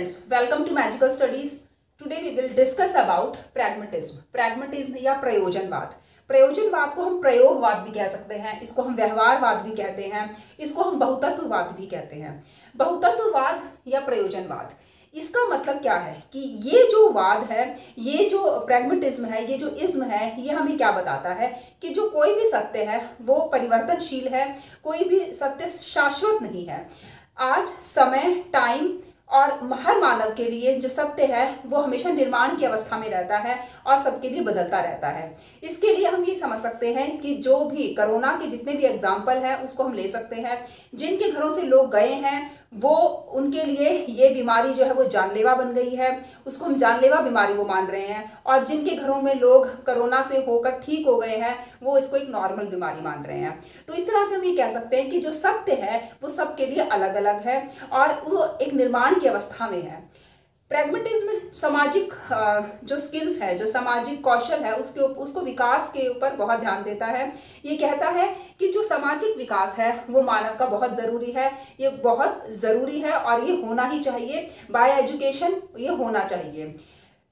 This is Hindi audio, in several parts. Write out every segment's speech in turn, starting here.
friends, welcome to Magical Studies. Today we will discuss about pragmatism. Pragmatism या प्रयोजनवाद. प्रयोजनवाद को हम प्रयोगवाद भी कह सकते हैं, इसको हम व्यवहारवाद भी कहते हैं, इसको हम बहुतत्ववाद भी कहते हैं. बहुतत्ववाद या प्रयोजनवाद, इसका मतलब क्या है कि ये जो वाद है, ये जो प्रैग्मेटिज्म है, ये जो इज्म है, ये हमें क्या बताता है कि जो कोई भी सत्य है वो परिवर्तनशील है, कोई भी सत्य शाश्वत नहीं है. आज समय, टाइम और हर मानव के लिए जो सत्य है वो हमेशा निर्माण की अवस्था में रहता है और सबके लिए बदलता रहता है. इसके लिए हम ये समझ सकते हैं कि जो भी कोरोना के जितने भी एग्जाम्पल हैं उसको हम ले सकते हैं. जिनके घरों से लोग गए हैं वो उनके लिए ये बीमारी जो है वो जानलेवा बन गई है, उसको हम जानलेवा बीमारी वो मान रहे हैं. और जिनके घरों में लोग कोरोना से होकर ठीक हो गए हैं वो इसको एक नॉर्मल बीमारी मान रहे हैं. तो इस तरह से हम ये कह सकते हैं कि जो सत्य है वो सबके लिए अलग अलग है और वो एक निर्माण की अवस्था में है. प्रैग्मेटिज्म सामाजिक जो स्किल्स है, जो सामाजिक कौशल है, उसको विकास के ऊपर बहुत ध्यान देता है. ये कहता है कि जो सामाजिक विकास है वो मानव का बहुत ज़रूरी है, ये बहुत ज़रूरी है और ये होना ही चाहिए. बाय एजुकेशन ये होना चाहिए.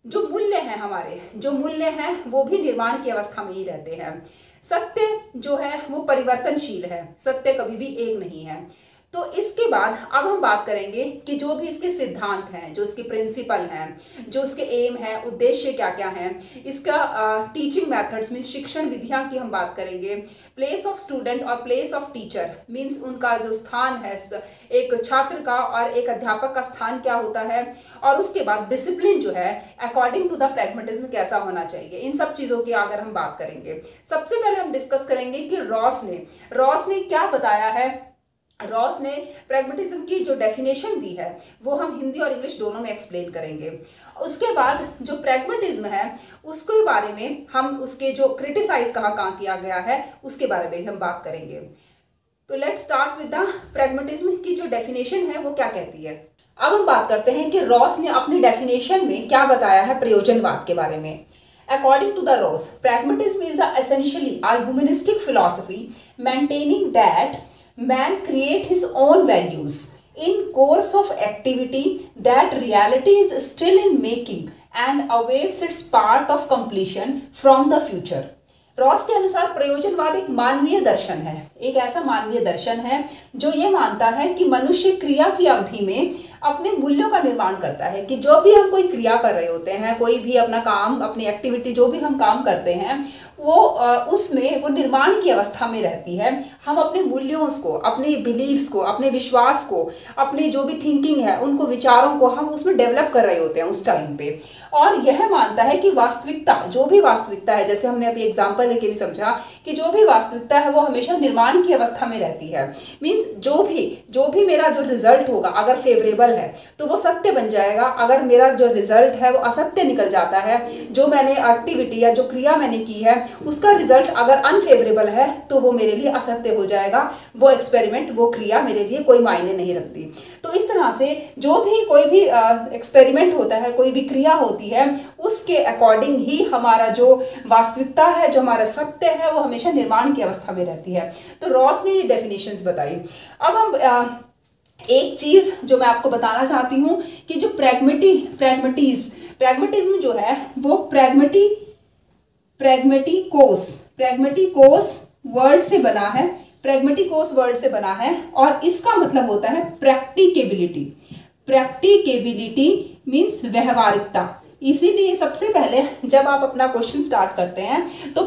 जो मूल्य हैं हमारे, जो मूल्य हैं वो भी निर्माण की अवस्था में ही रहते हैं. सत्य जो है वो परिवर्तनशील है, सत्य कभी भी एक नहीं है. तो इसके बाद अब हम बात करेंगे कि जो भी इसके सिद्धांत हैं, जो इसके प्रिंसिपल हैं, जो इसके एम है, उद्देश्य क्या क्या हैं, इसका टीचिंग मेथड्स मीन्स शिक्षण विधियां की हम बात करेंगे. प्लेस ऑफ स्टूडेंट और प्लेस ऑफ टीचर मीन्स उनका जो स्थान है, एक छात्र का और एक अध्यापक का स्थान क्या होता है. और उसके बाद डिसिप्लिन जो है अकॉर्डिंग टू द प्रैग्मेटिज्म कैसा होना चाहिए. इन सब चीज़ों की अगर हम बात करेंगे, सबसे पहले हम डिस्कस करेंगे कि रॉस ने क्या बताया है. रॉस ने प्रैग्मेटिज्म की जो डेफिनेशन दी है वो हम हिंदी और इंग्लिश दोनों में एक्सप्लेन करेंगे. उसके बाद जो प्रैग्मेटिज्म है उसके बारे में हम उसके जो क्रिटिसाइज कहाँ किया गया है उसके बारे में हम बात करेंगे. तो let's start with the pragmatism की जो डेफिनेशन है वो क्या कहती है. अब हम बात करते हैं कि रॉस ने अपनी डेफिनेशन में क्या बताया है प्रयोजनवाद के बारे में. According to the Ross, pragmatism is essentially a humanistic philosophy maintaining that man create his own values in course of activity, that reality is still in making and awaits its part of completion from the future. Ross के अनुसार प्रयोजनवाद एक मानवीय दर्शन है, एक ऐसा मानवीय दर्शन है जो ये मानता है कि मनुष्य क्रिया की अवधि में अपने मूल्यों का निर्माण करता है. कि जो भी हम कोई क्रिया कर रहे होते हैं, कोई भी अपना काम, अपनी एक्टिविटी जो भी हम काम करते हैं वो उसमें वो निर्माण की अवस्था में रहती है. हम अपने मूल्यों को, अपने बिलीव्स को, अपने विश्वास को, अपने जो भी थिंकिंग है उनको, विचारों को हम उसमें डेवलप कर रहे होते हैं उस टाइम पे. और यह मानता है कि वास्तविकता, जो भी वास्तविकता है, जैसे हमने अभी एग्जाम्पल लेके भी समझा कि जो भी वास्तविकता है वो हमेशा निर्माण की अवस्था में रहती है. मीन्स जो भी मेरा जो रिजल्ट होगा अगर फेवरेबल है तो वो सत्य बन जाएगा. अगर मेरा जो रिजल्ट है वो असत्य निकल जाता है, जो मैंने एक्टिविटी या जो क्रिया मैंने की है उसका रिजल्ट अगर अनफेवरेबल है तो वो मेरे लिए असत्य हो जाएगा. वो एक्सपेरिमेंट, वो क्रिया मेरे लिए कोई मायने नहीं रखती. तो इस तरह से जो भी कोई भी एक्सपेरिमेंट होता है, कोई भी क्रिया होती है, उसके अकॉर्डिंग ही हमारा जो वास्तविकता है, जो हमारा सत्य है वो हमेशा निर्माण की अवस्था में रहती है. तो रॉस ने ये डेफिनेशंस बताई. अब हम एक चीज जो मैं आपको बताना चाहती हूँ कि जो प्रैग्मेटिज्म जो है वो प्रैग्मेटिकोस वर्ड से बना है. प्रैग्मेटिकोस वर्ड से बना है और इसका मतलब होता है प्रैक्टिकेबिलिटी. प्रैक्टिकेबिलिटी मीन्स व्यवहारिकता. इसीलिए सबसे पहले जब आप अपना क्वेश्चन स्टार्ट करते हैं तो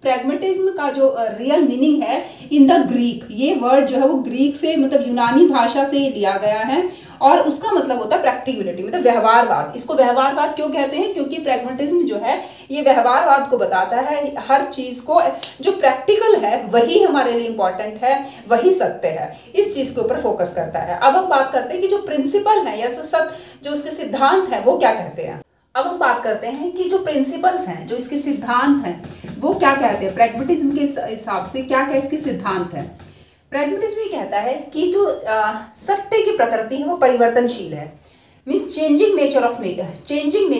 प्रैग्मेटिज्म का जो रियल मीनिंग है इन द ग्रीक, ये वर्ड जो है वो ग्रीक से, मतलब यूनानी भाषा से लिया गया है और उसका मतलब होता है प्रैक्टिकलिटी, मतलब व्यवहारवाद. इसको व्यवहारवाद क्यों कहते हैं? क्योंकि प्रैग्मेटिज्म जो है ये व्यवहारवाद को बताता है. हर चीज को जो प्रैक्टिकल है वही हमारे लिए इंपॉर्टेंट है, वही सत्य है, इस चीज के ऊपर फोकस करता है. अब हम बात करते हैं कि जो प्रिंसिपल है या जो उसके सिद्धांत है वो क्या कहते हैं. अब हम बात करते हैं कि जो प्रिंसिपल्स हैं, जो इसके सिद्धांत हैं वो क्या कहते हैं. प्रैग्मेटिज्म के हिसाब से क्या क्या इसके सिद्धांत हैं. प्रैग्मेटिज्म ये कहता है कि जो सत्य की प्रकृति है वो परिवर्तनशील है. Means changing nature of truth. Changing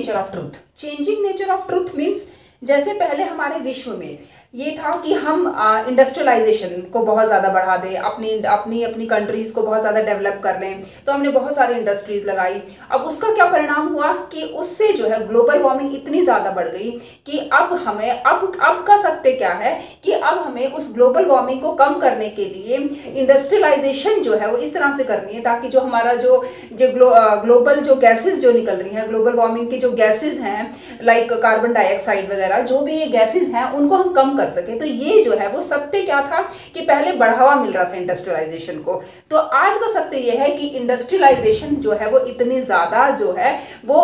nature of truth means जैसे पहले हमारे विश्व में ये था कि हम इंडस्ट्रियलाइजेशन को बहुत ज़्यादा बढ़ा दें, अपनी अपनी अपनी कंट्रीज़ को बहुत ज़्यादा डेवलप कर लें। तो हमने बहुत सारी इंडस्ट्रीज़ लगाई। अब उसका क्या परिणाम हुआ कि उससे जो है ग्लोबल वार्मिंग इतनी ज़्यादा बढ़ गई कि अब हमें अब का सत्य क्या है कि अब हमें उस ग्लोबल वार्मिंग को कम करने के लिए इंडस्ट्रियलाइजेशन जो है वो इस तरह से करनी है ताकि जो हमारा जो ग्लोबल जो गैसेज जो निकल रही हैं, ग्लोबल वार्मिंग की जो गैसेज हैं लाइक कार्बन डाइऑक्साइड वगैरह, जो भी ये गैसेज हैं उनको हम कम कर सके। तो ये जो है वो सत्य क्या था कि पहले बढ़ावा मिल रहा था इंडस्ट्रियलाइजेशन को। तो आज का सत्य ये है कि इंडस्ट्रियलाइजेशन जो है वो इतनी ज्यादा जो है वो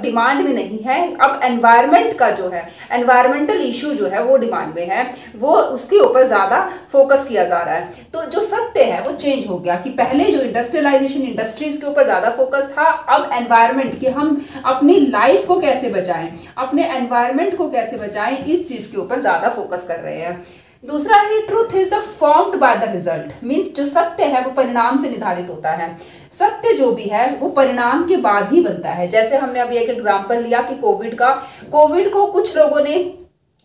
डिमांड में नहीं है। अब एनवायरमेंट का जो है एनवायरमेंटल इशू जो है वो डिमांड में है, वो उसके ऊपर ज्यादा फोकस किया जा रहा है। तो जो सत्य है वो चेंज हो गया कि पहले जो इंडस्ट्रियलाइजेशन इंडस्ट्रीज के ऊपर ज्यादा फोकस था, अब एनवायरमेंट कि हम अपनी लाइफ को कैसे बचाएं, अपने एनवायरमेंट को कैसे बचाएं, इस चीज के ऊपर ज्यादा फोकस कर रहे हैं। दूसरा है truth is the formed by the result, means जो सत्य है वो परिणाम से निर्धारित होता है। सत्य जो भी है वो परिणाम के बाद ही बनता है। जैसे हमने अभी एक एग्जांपल लिया कि कोविड को कुछ लोगों ने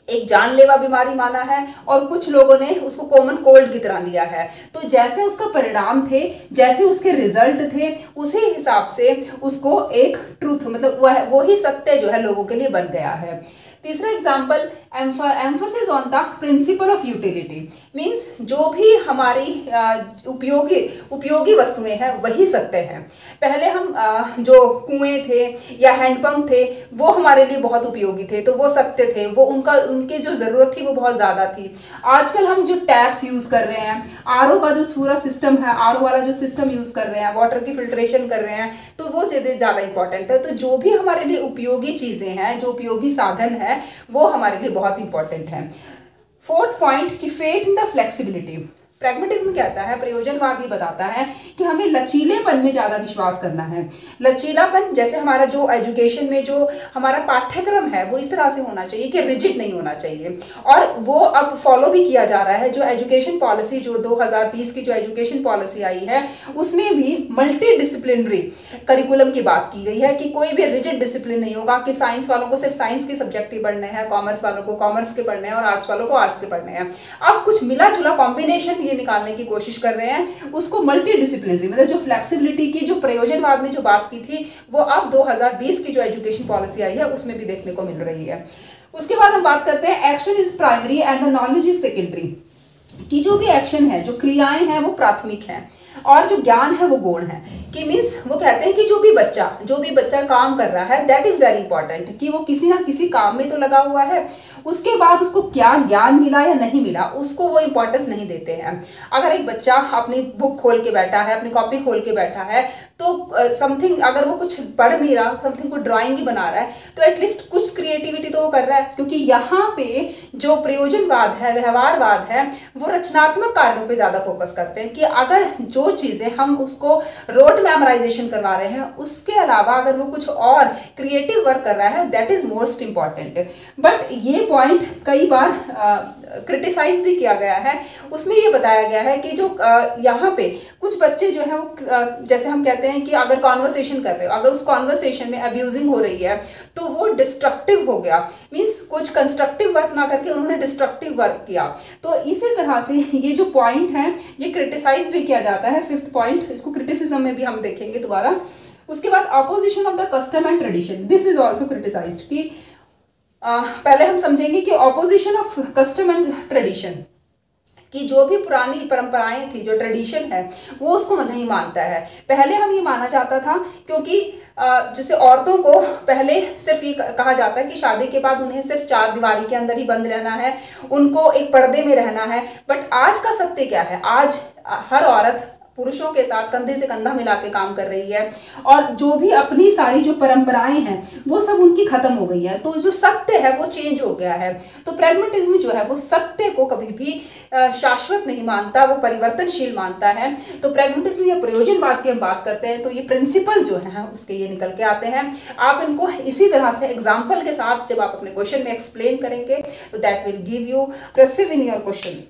एक जानलेवा बीमारी माना है और कुछ लोगों ने उसको कॉमन कोल्ड की तरह लिया है। तो जैसे उसका परिणाम थे, जैसे उसके रिजल्ट थे, उसी हिसाब से उसको एक ट्रूथ मतलब वो ही सत्य जो है लोगों के लिए बन गया है। तीसरा example emphasis on the principle of utility, means जो भी हमारी उपयोगी वस्तुएं हैं वही सत्य है। पहले हम जो कुएं थे या हैंडपंप थे वो हमारे लिए बहुत उपयोगी थे, तो वो सत्य थे, वो उनकी जो ज़रूरत थी वो बहुत ज़्यादा थी। आजकल हम जो टैप्स यूज़ कर रहे हैं, आरओ का जो पूरा सिस्टम है, आरओ वाला जो सिस्टम यूज़ कर रहे हैं, वाटर की फिल्ट्रेशन कर रहे हैं, तो वो चीज़ें ज़्यादा इंपॉर्टेंट है। तो जो भी हमारे लिए उपयोगी चीज़ें हैं, जो उपयोगी साधन है, वो हमारे लिए बहुत इंपॉर्टेंट है। फोर्थ पॉइंट कि faith in the flexibility, pragmatism क्या कहता है, प्रयोजनवाद ये बताता है कि हमें लचीलेपन में ज़्यादा विश्वास करना है। लचीलापन जैसे हमारा जो एजुकेशन में जो हमारा पाठ्यक्रम है वो इस तरह से होना चाहिए कि रिजिड नहीं होना चाहिए, और वो अब फॉलो भी किया जा रहा है। जो एजुकेशन पॉलिसी जो 2020 की जो एजुकेशन पॉलिसी आई है उसमें भी मल्टी डिसिप्लिनरी करिकुलम की बात की गई है कि कोई भी रिजिड डिसिप्लिन नहीं होगा कि साइंस वालों को सिर्फ साइंस के सब्जेक्ट ही पढ़ने हैं, कॉमर्स वालों को कॉमर्स के पढ़ने हैं और आर्ट्स वालों को आर्ट्स के पढ़ने हैं। अब कुछ मिला जुला कॉम्बिनेशन निकालने की कोशिश कर रहे हैं, उसको मल्टी डिसिप्लिनरी मतलब जो फ्लेक्सिबिलिटी की जो प्रयोजनवाद ने जो बात की थी वो अब 2020 की जो एजुकेशन पॉलिसी आई है उसमें भी देखने को मिल रही है। उसके बाद हम बात करते हैं action is primary and the knowledge is secondary, कि जो भी एक्शन है, जो क्रियाएं हैं वो प्राथमिक हैं और जो ज्ञान है वो गौण है। कि मीन्स वो कहते हैं कि जो भी बच्चा काम कर रहा है दैट इज वेरी इंपॉर्टेंट, कि वो किसी ना किसी काम में तो लगा हुआ है, उसके बाद उसको क्या ज्ञान मिला या नहीं मिला उसको वो इंपॉर्टेंस नहीं देते हैं। अगर एक बच्चा अपनी बुक खोल के बैठा है, अपनी कॉपी खोल के बैठा है, तो समथिंग अगर वो कुछ पढ़ नहीं रहा, समथिंग को ड्राइंग ही बना रहा है, तो एटलीस्ट कुछ क्रिएटिविटी तो वो कर रहा है। क्योंकि यहाँ पे जो प्रयोजनवाद है, व्यवहारवाद है, वो रचनात्मक कार्यों पे ज्यादा फोकस करते हैं कि अगर जो चीजें हम उसको रोड मेमोराइजेशन करवा रहे हैं उसके अलावा अगर वो कुछ और क्रिएटिव वर्क कर रहा है that is most important. But ये पॉइंट कई बार क्रिटिसाइज भी किया गया है। उसमें ये बताया गया है कि जो यहाँ पे कुछ बच्चे जो है वो जैसे हम कहते हैं कि अगर कॉन्वर्सेशन कर रहे हो, अगर उस कॉन्वर्सेशन में अब्यूजिंग हो रही है तो वो डिस्ट्रक्टिव हो गया, मीन्स कुछ कंस्ट्रक्टिव वर्क ना करके उन्होंने डिस्ट्रक्टिव वर्क किया। तो इसी तरह से ये जो पॉइंट है ये क्रिटिसाइज भी किया जाता है। फिफ्थ पॉइंट, इसको क्रिटिसिज्म में भी हम देखेंगे दोबारा। उसके बाद opposition of the custom and tradition, this is also criticised, कि पहले हम समझेंगे कि opposition of custom and tradition, कि जो भी पुरानी परंपराएं थी, जो ट्रेडिशन है वो उसको नहीं मानता है। पहले हम ये माना जाता था क्योंकि जैसे औरतों को पहले सिर्फ ये कहा जाता है कि शादी के बाद उन्हें सिर्फ चार दीवारी के अंदर ही बंद रहना है, उनको एक पर्दे में रहना है। बट आज का सत्य क्या है, आज हर औरत पुरुषों के साथ कंधे से कंधा मिला के काम कर रही है और जो भी अपनी सारी जो परंपराएं हैं वो सब उनकी खत्म हो गई है। तो जो सत्य है वो चेंज हो गया है। तो प्रैग्मेटिज्म जो है वो सत्य को कभी भी शाश्वत नहीं मानता, वो परिवर्तनशील मानता है। तो प्रैग्मेटिज्म या प्रयोजनवाद की हम बात करते हैं तो ये प्रिंसिपल जो है उसके ये निकल के आते हैं। आप इनको इसी तरह से एग्जाम्पल के साथ जब आप अपने क्वेश्चन में एक्सप्लेन करेंगे तो that will give you precise in your question.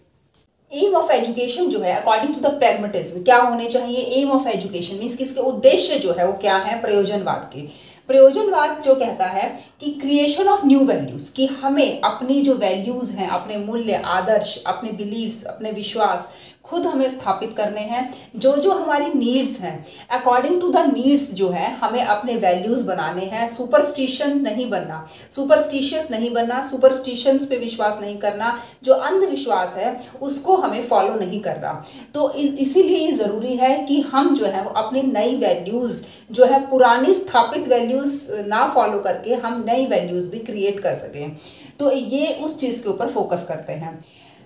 Aim of education जो है अकॉर्डिंग टू द प्रैग्मेटिज्म क्या होने चाहिए, एम ऑफ एजुकेशन मीन्स कि इसके उद्देश्य जो है वो क्या है प्रयोजनवाद के। प्रयोजनवाद जो कहता है कि क्रिएशन ऑफ न्यू वैल्यूज, कि हमें अपनी जो वैल्यूज हैं, अपने मूल्य, आदर्श, अपने बिलीव्स, अपने विश्वास खुद हमें स्थापित करने हैं। जो जो हमारी नीड्स हैं, अकॉर्डिंग टू द नीड्स जो है हमें अपने वैल्यूज बनाने हैं। सुपरस्टिशन नहीं बनना, सुपरस्टिशियस नहीं बनना, सुपरस्टिशंस पे विश्वास नहीं करना, जो अंधविश्वास है उसको हमें फॉलो नहीं करना। तो इसीलिए ये ज़रूरी है कि हम जो है वो अपनी नई वैल्यूज़ जो है, पुरानी स्थापित वैल्यूज़ ना फॉलो करके हम नई वैल्यूज़ भी क्रिएट कर सकें। तो ये उस चीज़ के ऊपर फोकस करते हैं।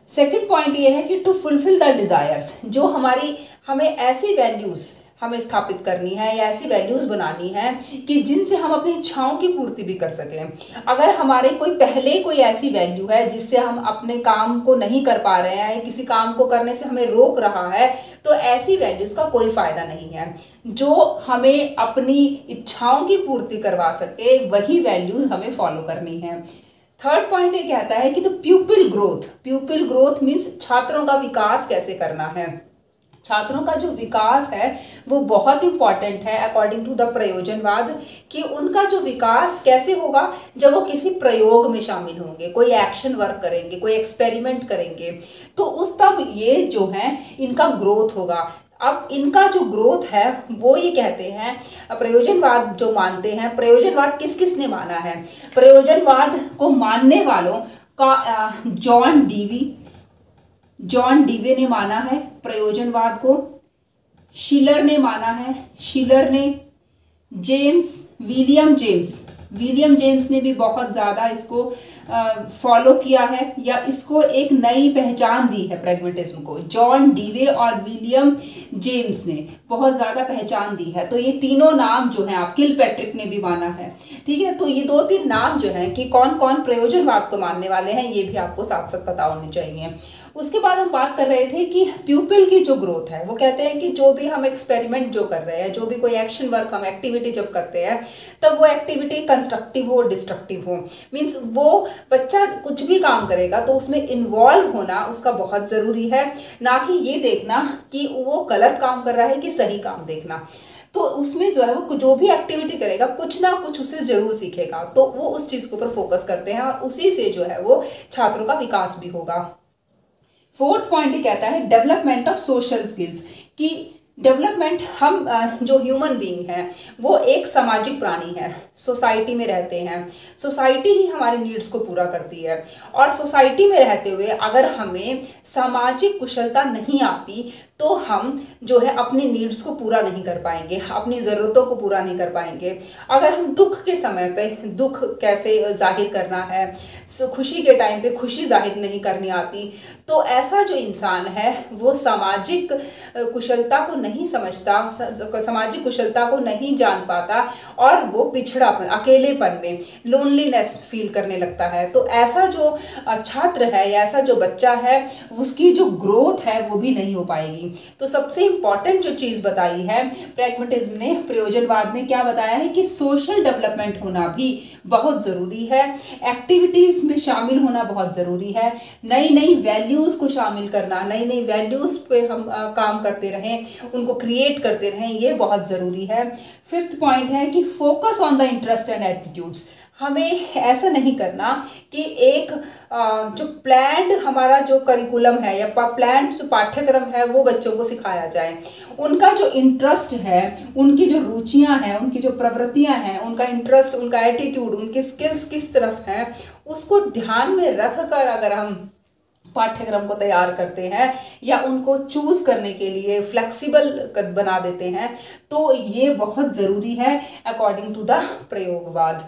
सेकंड पॉइंट ये है कि टू फुलफिल द डिज़ायर्स, जो हमें ऐसी वैल्यूज़ हमें स्थापित करनी है या ऐसी वैल्यूज़ बनानी है कि जिनसे हम अपनी इच्छाओं की पूर्ति भी कर सकें। अगर हमारे कोई ऐसी वैल्यू है जिससे हम अपने काम को नहीं कर पा रहे हैं, किसी काम को करने से हमें रोक रहा है, तो ऐसी वैल्यूज़ का कोई फ़ायदा नहीं है। जो हमें अपनी इच्छाओं की पूर्ति करवा सके वही वैल्यूज़ हमें फॉलो करनी है। थर्ड पॉइंट ये कहता है कि तो प्यूपिल ग्रोथ मीन्स छात्रों का विकास कैसे करना है। छात्रों का जो विकास है वो बहुत इंपॉर्टेंट है अकॉर्डिंग टू द प्रयोजनवाद, कि उनका जो विकास कैसे होगा जब वो किसी प्रयोग में शामिल होंगे, कोई एक्शन वर्क करेंगे, कोई एक्सपेरिमेंट करेंगे, तो उस तब ये जो है इनका ग्रोथ होगा। अब इनका जो ग्रोथ है वो ये कहते हैं, प्रयोजनवाद जो मानते हैं, प्रयोजनवाद किस किस ने माना है? प्रयोजनवाद को मानने वालों का जॉन डीवे ने माना है प्रयोजनवाद को, शिलर ने माना है, शिलर ने, विलियम जेम्स ने भी बहुत ज़्यादा इसको फॉलो किया है या इसको एक नई पहचान दी है प्रैग्मेटिज्म को। जॉन डीवे और विलियम जेम्स ने बहुत ज़्यादा पहचान दी है। तो ये तीनों नाम जो हैं, आप किलपैट्रिक ने भी माना है, ठीक है। तो ये 2-3 नाम जो हैं कि कौन कौन प्रयोजनवाद को मानने वाले हैं, ये भी आपको साथ साथ पता होनी चाहिए। उसके बाद हम बात कर रहे थे कि प्यूपिल की जो ग्रोथ है, वो कहते हैं कि जो भी हम एक्सपेरिमेंट जो कर रहे हैं, जो भी कोई एक्शन वर्क हम एक्टिविटी जब करते हैं, तब वो एक्टिविटी कंस्ट्रक्टिव हो, डिस्ट्रक्टिव हो। मीन्स वो बच्चा कुछ भी काम करेगा तो उसमें इन्वॉल्व होना उसका बहुत ज़रूरी है, ना कि ये देखना कि वो गलत काम कर रहा है कि सही काम देखना। तो उसमें जो है वो जो भी एक्टिविटी करेगा कुछ ना कुछ उसे ज़रूर सीखेगा, तो वो उस चीज़ के ऊपर फोकस करते हैं और उसी से जो है वो छात्रों का विकास भी होगा। फोर्थ पॉइंट ये कहता है डेवलपमेंट ऑफ सोशल स्किल्स, कि डेवलपमेंट, हम जो ह्यूमन बीइंग है वो एक सामाजिक प्राणी है, सोसाइटी में रहते हैं, सोसाइटी ही हमारी नीड्स को पूरा करती है, और सोसाइटी में रहते हुए अगर हमें सामाजिक कुशलता नहीं आती तो हम जो है अपनी नीड्स को पूरा नहीं कर पाएंगे, अपनी ज़रूरतों को पूरा नहीं कर पाएंगे। अगर हम दुख के समय पे दुख कैसे जाहिर करना है, खुशी के टाइम पे खुशी जाहिर नहीं करनी आती, तो ऐसा जो इंसान है वो सामाजिक कुशलता को नहीं समझता, सामाजिक कुशलता को नहीं जान पाता और वो पिछड़ापन, अकेलेपन में लोनलीनेस फील करने लगता है। तो ऐसा जो छात्र है या ऐसा जो बच्चा है उसकी जो ग्रोथ है वो भी नहीं हो पाएगी। तो सबसे इंपॉर्टेंट जो चीज़ बताई है प्रैग्मेटिज्म ने, प्रयोजनवाद ने क्या बताया है कि सोशल डेवलपमेंट होना भी बहुत ज़रूरी है, एक्टिविटीज़ में शामिल होना बहुत ज़रूरी है, नई नई वैल्यूज़ को शामिल करना, नई नई वैल्यूज़ पे हम काम करते रहें, उनको क्रिएट करते रहें, ये बहुत ज़रूरी है। फिफ्थ पॉइंट है कि focus on the interest and attitudes, हमें ऐसा नहीं करना कि एक जो प्लान्ड हमारा जो करिकुलम है या प्लान्ड जो पाठ्यक्रम है वो बच्चों को सिखाया जाए। उनका जो इंटरेस्ट है, उनकी जो रुचियां हैं, उनकी जो प्रवृत्तियां हैं, उनका इंटरेस्ट, उनका एटीट्यूड, उनकी स्किल्स किस तरफ हैं, उसको ध्यान में रख कर अगर हम पाठ्यक्रम को तैयार करते हैं या उनको चूज करने के लिए फ्लेक्सिबल बना देते हैं, तो ये बहुत ज़रूरी है अकॉर्डिंग टू द प्रयोगवाद।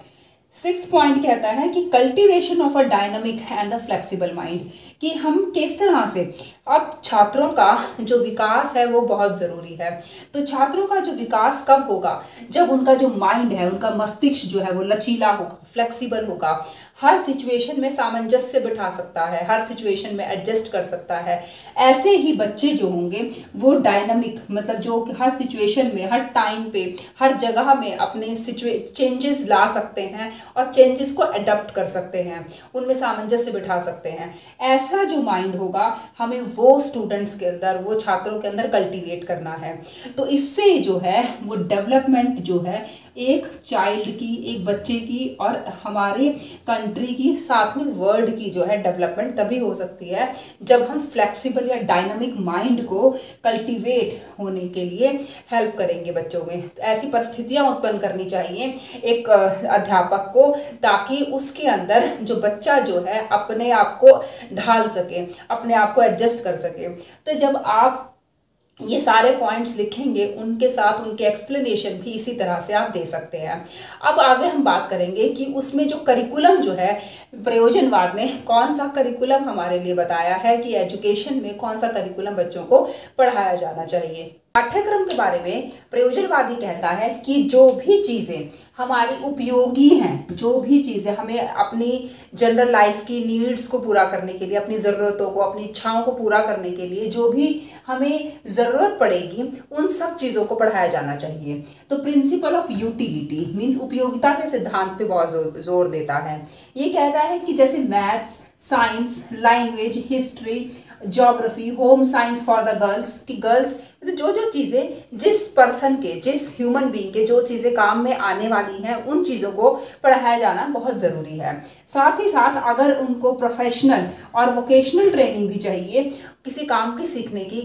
सिक्स्थ पॉइंट कहता है कि cultivation of a dynamic and the flexible mind, कि हम किस तरह से, अब छात्रों का जो विकास है वो बहुत ज़रूरी है। तो छात्रों का जो विकास कब होगा, जब उनका जो माइंड है, उनका मस्तिष्क जो है वो लचीला होगा, फ्लेक्सिबल होगा, हर सिचुएशन में सामंजस्य बिठा सकता है, हर सिचुएशन में एडजस्ट कर सकता है। ऐसे ही बच्चे जो होंगे वो डायनामिक, मतलब जो हर सिचुएशन में, हर टाइम पे, हर जगह में अपने चेंजेस ला सकते हैं और चेंजेस को अडॉप्ट कर सकते हैं, उनमें सामंजस्य बिठा सकते हैं। ऐसे ऐसा जो माइंड होगा हमें वो स्टूडेंट्स के अंदर, वो छात्रों के अंदर कल्टीवेट करना है। तो इससे जो है वो डेवलपमेंट जो है एक चाइल्ड की, एक बच्चे की और हमारे कंट्री की, साथ में वर्ल्ड की जो है डेवलपमेंट तभी हो सकती है जब हम फ्लेक्सिबल या डायनामिक माइंड को कल्टीवेट होने के लिए हेल्प करेंगे बच्चों में। ऐसी परिस्थितियां उत्पन्न करनी चाहिए एक अध्यापक को, ताकि उसके अंदर जो बच्चा जो है अपने आप को ढाल सके, अपने आप को एडजस्ट कर सके। तो जब आप ये सारे पॉइंट्स लिखेंगे, उनके साथ उनके एक्सप्लेनेशन भी इसी तरह से आप दे सकते हैं। अब आगे हम बात करेंगे कि उसमें जो करिकुलम जो है, प्रयोजनवाद ने कौन सा करिकुलम हमारे लिए बताया है कि एजुकेशन में कौन सा करिकुलम बच्चों को पढ़ाया जाना चाहिए। पाठ्यक्रम के बारे में प्रयोजनवादी कहता है कि जो भी चीज़ें हमारी उपयोगी हैं, जो भी चीज़ें हमें अपनी जनरल लाइफ की नीड्स को पूरा करने के लिए, अपनी ज़रूरतों को, अपनी इच्छाओं को पूरा करने के लिए जो भी हमें ज़रूरत पड़ेगी, उन सब चीज़ों को पढ़ाया जाना चाहिए। तो प्रिंसिपल ऑफ यूटिलिटी मीन्स उपयोगिता के सिद्धांत पे बहुत जोर देता है। ये कहता है कि जैसे maths, science, language, history, geography, home science for the girls, कि गर्ल्स जो जो चीज़ें जिस पर्सन के, जिस ह्यूमन बीइंग के जो चीज़ें काम में आने वाली हैं, उन चीज़ों को पढ़ाया जाना बहुत ज़रूरी है। साथ ही साथ अगर उनको प्रोफेशनल और वोकेशनल ट्रेनिंग भी चाहिए, किसी काम की सीखने की,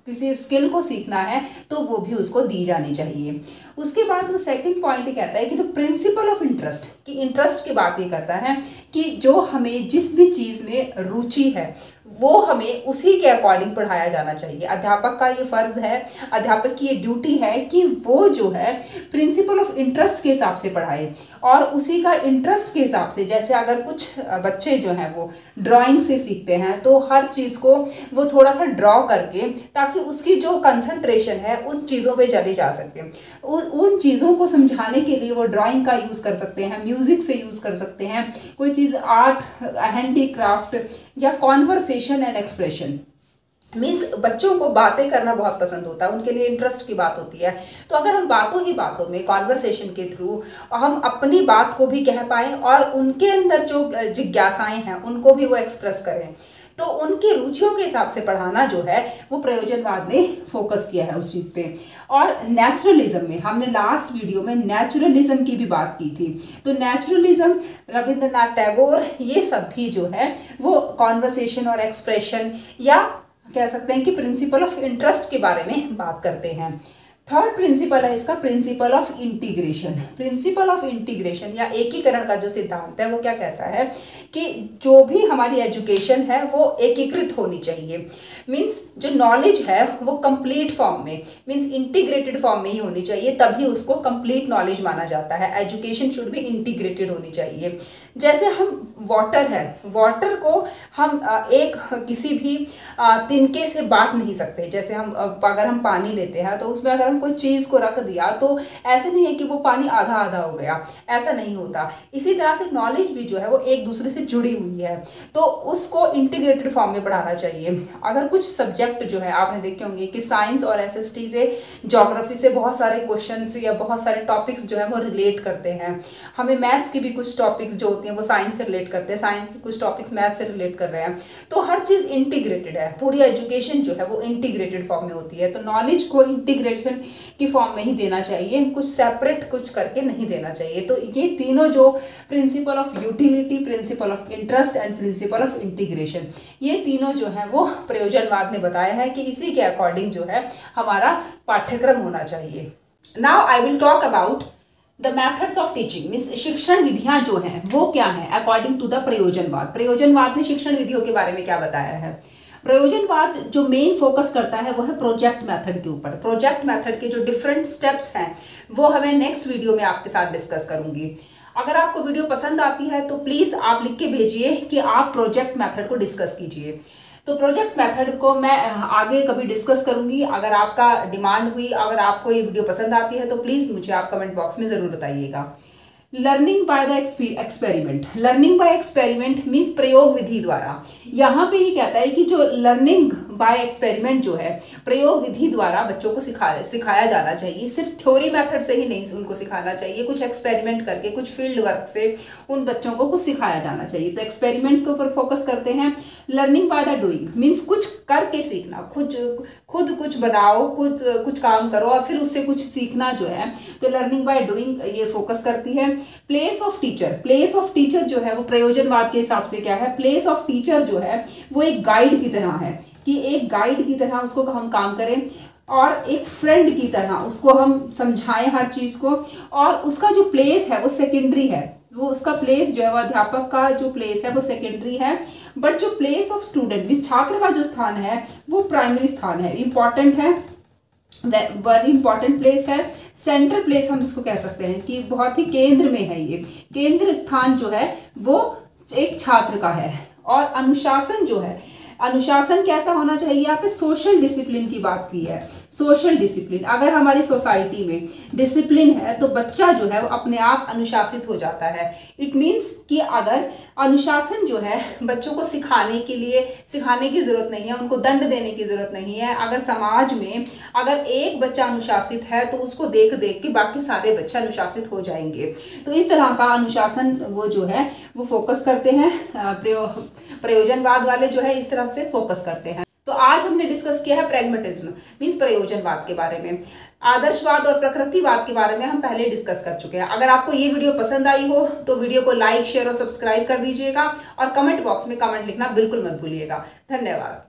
किसी स्किल को सीखना है, तो वो भी उसको दी जानी चाहिए। उसके बाद वो सेकंड पॉइंट ये कहता है कि द प्रिंसिपल ऑफ इंटरेस्ट, कि इंटरेस्ट की बात ये करता है कि जो हमें जिस भी चीज़ में रुचि है वो हमें उसी के अकॉर्डिंग पढ़ाया जाना चाहिए। अध्यापक का ये फर्ज है, अध्यापक की ये ड्यूटी है कि वो जो है प्रिंसिपल ऑफ इंटरेस्ट के हिसाब से पढ़ाए, और उसी का इंटरेस्ट के हिसाब से, जैसे अगर कुछ बच्चे जो हैं वो ड्राइंग से सीखते हैं, तो हर चीज़ को वो थोड़ा सा ड्रॉ करके, ताकि उसकी जो कंसंट्रेशन है उन चीज़ों पे चली जा सके। उन चीज़ों को समझाने के लिए वो ड्राइंग का यूज़ कर सकते हैं, म्यूज़िक से यूज़ कर सकते हैं, कोई चीज़ आर्ट, हैंडीक्राफ्ट या कॉन्वर्सेशन एंड एक्सप्रेशन। मीन्स बच्चों को बातें करना बहुत पसंद होता है, उनके लिए इंटरेस्ट की बात होती है। तो अगर हम बातों ही बातों में, कॉन्वर्सेशन के थ्रू हम अपनी बात को भी कह पाएँ और उनके अंदर जो जिज्ञासाएं हैं उनको भी वो एक्सप्रेस करें, तो उनकी रुचियों के हिसाब से पढ़ाना जो है वो प्रयोजनवाद ने फोकस किया है उस चीज़ पे। और नेचुरलिज्म में हमने लास्ट वीडियो में नेचुरलिज्म की भी बात की थी। तो नेचुरलिज्म, रविंद्रनाथ टैगोर, ये सब भी जो है वो कॉन्वर्सेशन और एक्सप्रेशन, या कह सकते हैं कि प्रिंसिपल ऑफ इंटरेस्ट के बारे में बात करते हैं। थर्ड प्रिंसिपल है इसका principle of integration. Principle of integration या एकीकरण का जो सिद्धांत है वो क्या कहता है कि जो भी हमारी एजुकेशन है वो एकीकृत होनी चाहिए। मीन्स जो नॉलेज है वो कंप्लीट फॉर्म में, मीन्स इंटीग्रेटेड फॉर्म में ही होनी चाहिए, तभी उसको कंप्लीट नॉलेज माना जाता है। एजुकेशन शुड भी इंटीग्रेटेड होनी चाहिए। जैसे हम वाटर है, वाटर को हम एक किसी भी तिनके से बांट नहीं सकते। जैसे अगर हम पानी लेते हैं तो उसमें अगर हम कोई चीज़ को रख दिया तो ऐसे नहीं है कि वो पानी आधा आधा हो गया, ऐसा नहीं होता। इसी तरह से नॉलेज भी जो है वो एक दूसरे से जुड़ी हुई है, तो उसको इंटीग्रेटेड फॉर्म में पढ़ाना चाहिए। अगर कुछ सब्जेक्ट जो है आपने देखे होंगे कि साइंस और एसएसटी से, ज्योग्राफी से बहुत सारे क्वेश्चंस या बहुत सारे टॉपिक्स जो है वो रिलेट करते हैं। हमें मैथ्स की भी कुछ टॉपिक्स जो होती हैं वो साइंस से रिलेट करते हैं, साइंस के कुछ टॉपिक्स मैथ्स से रिलेट कर रहे हैं। तो हर चीज़ इंटीग्रेटेड है, पूरी एजुकेशन जो है वो इंटीग्रेटेड फॉर्म में होती है। तो नॉलेज को इंटीग्रेशन की फॉर्म में ही देना चाहिए, कुछ सेपरेट कुछ करके नहीं देना चाहिए। तो ये तीनों जो principle of utility, principle of interest and principle of integration, ये तीनों जो है वो प्रयोजनवाद ने बताया है कि इसी के अकॉर्डिंग जो है हमारा पाठ्यक्रम होना चाहिए। Now I will talk about the methods of teaching, means शिक्षण विधियां जो हैं वो क्या हैं अकॉर्डिंग टू द प्रयोजनवाद। प्रयोजनवाद ने शिक्षण विधियों के बारे में क्या बताया है। प्रयोजनवाद जो मेन फोकस करता है वो है प्रोजेक्ट मेथड के ऊपर। प्रोजेक्ट मेथड के जो डिफरेंट स्टेप्स हैं वो हमें नेक्स्ट वीडियो में आपके साथ डिस्कस करूंगी। अगर आपको वीडियो पसंद आती है तो प्लीज़ आप लिख के भेजिए कि आप प्रोजेक्ट मेथड को डिस्कस कीजिए। तो प्रोजेक्ट मेथड को मैं आगे कभी डिस्कस करूंगी। अगर आपका डिमांड हुई, अगर आपको ये वीडियो पसंद आती है तो प्लीज़ मुझे आप कमेंट बॉक्स में ज़रूर बताइएगा। Learning by the experiment. Learning by experiment means प्रयोग विधि द्वारा। यहाँ पे ये कहता है कि जो लर्निंग बाय एक्सपेरिमेंट जो है, प्रयोग विधि द्वारा बच्चों को सिखाया जाना चाहिए। सिर्फ थ्योरी मेथड से ही नहीं उनको सिखाना चाहिए, कुछ एक्सपेरिमेंट करके, कुछ फील्ड वर्क से उन बच्चों को कुछ सिखाया जाना चाहिए। तो एक्सपेरिमेंट के ऊपर फोकस करते हैं। Learning by the doing means कुछ करके सीखना, खुद कुछ बनाओ, कुछ काम करो और फिर उससे कुछ सीखना जो है, तो लर्निंग बाय डूइंग ये फोकस करती है। Place of teacher. Place of teacher जो है वो प्रयोजनवाद के हिसाब से क्या है, प्लेस ऑफ टीचर जो है वो एक गाइड की तरह है, कि एक गाइड की तरह उसको हम काम करें और एक फ्रेंड की तरह उसको हम समझाएं हर चीज़ को। और उसका जो प्लेस है वो सेकेंडरी है, वो उसका प्लेस जो है वो अध्यापक का जो प्लेस है वो सेकेंडरी है। बट जो प्लेस ऑफ स्टूडेंट मीन्स छात्र का जो स्थान है वो प्राइमरी स्थान है, इंपॉर्टेंट है, वेरी इंपॉर्टेंट प्लेस है। सेंटर प्लेस हम इसको कह सकते हैं कि बहुत ही केंद्र में है, ये केंद्र स्थान जो है वो एक छात्र का है। और अनुशासन जो है, अनुशासन कैसा होना चाहिए, यहाँ पे सोशल डिसिप्लिन की बात की है। सोशल डिसिप्लिन, अगर हमारी सोसाइटी में डिसिप्लिन है तो बच्चा जो है वो अपने आप अनुशासित हो जाता है। इट मीन्स कि अगर अनुशासन जो है बच्चों को सिखाने की ज़रूरत नहीं है, उनको दंड देने की ज़रूरत नहीं है। अगर समाज में अगर एक बच्चा अनुशासित है तो उसको देख देख के बाकी सारे बच्चे अनुशासित हो जाएंगे। तो इस तरह का अनुशासन वो जो है वो फोकस करते हैं। प्रयोजनवाद वाले जो है इस तरफ से फोकस करते हैं। तो आज हमने डिस्कस किया है प्रैग्मेटिज्म मीन्स प्रयोजनवाद के बारे में। आदर्शवाद और प्रकृतिवाद के बारे में हम पहले डिस्कस कर चुके हैं। अगर आपको ये वीडियो पसंद आई हो तो वीडियो को लाइक, शेयर और सब्सक्राइब कर दीजिएगा और कमेंट बॉक्स में कमेंट लिखना बिल्कुल मत भूलिएगा। धन्यवाद।